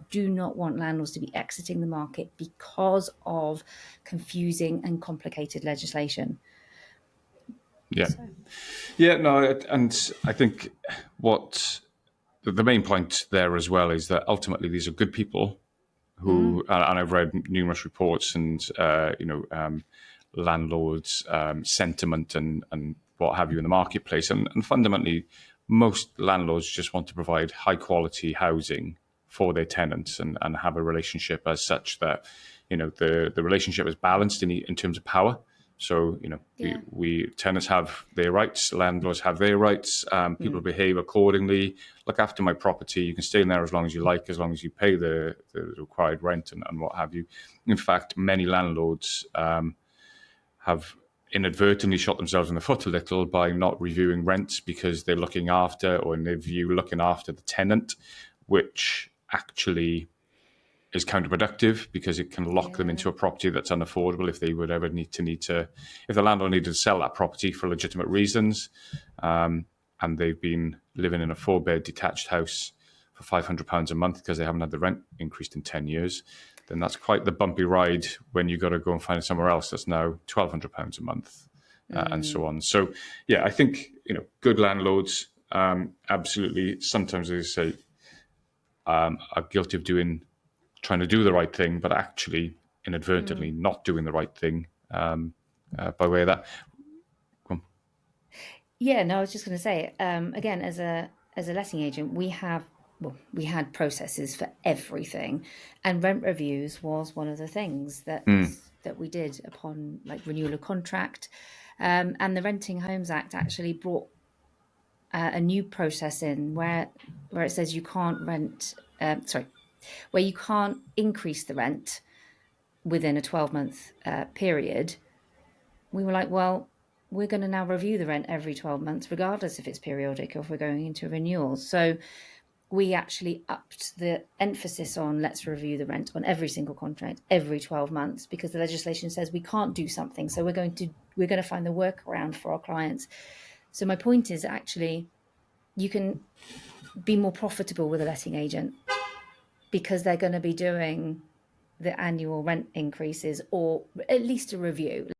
do not want landlords to be exiting the market because of confusing and complicated legislation. Yeah. So. Yeah, no, and I think what the main point there as well is that ultimately these are good people who, and I've read numerous reports and, landlords' sentiment and what have you in the marketplace. And fundamentally, most landlords just want to provide high quality housing for their tenants and have a relationship as such that, the relationship is balanced in terms of power. So, Yeah. we tenants have their rights, landlords have their rights, people behave accordingly. Look after my property. You can stay in there as long as you like, as long as you pay the required rent and what have you. In fact, many landlords have inadvertently shot themselves in the foot a little by not reviewing rents because they're looking after, or in their view, looking after the tenant, which actually is counterproductive because it can lock them into a property that's unaffordable if they would ever need to, if the landlord needed to sell that property for legitimate reasons, and they've been living in a 4-bed detached house for £500 a month because they haven't had the rent increased in 10 years, then that's quite the bumpy ride when you got to go and find it somewhere else that's now £1,200 a month, and so on. So, yeah, I think, good landlords, absolutely, sometimes they say, are guilty of trying to do the right thing, but actually inadvertently not doing the right thing by way of that. Yeah, no, I was just going to say, again, as a letting agent, we had processes for everything, and rent reviews was one of the things that we did upon renewal of contract, and the Renting Homes Act actually brought a new process in where it says you can't where you can't increase the rent within a 12-month period. We were like, well, we're going to now review the rent every 12 months, regardless if it's periodic or if we're going into renewals. So we actually upped the emphasis on let's review the rent on every single contract every 12 months because the legislation says we can't do something. So we're going to find the workaround for our clients. So my point is actually you can be more profitable with a letting agent because they're going to be doing the annual rent increases or at least a review.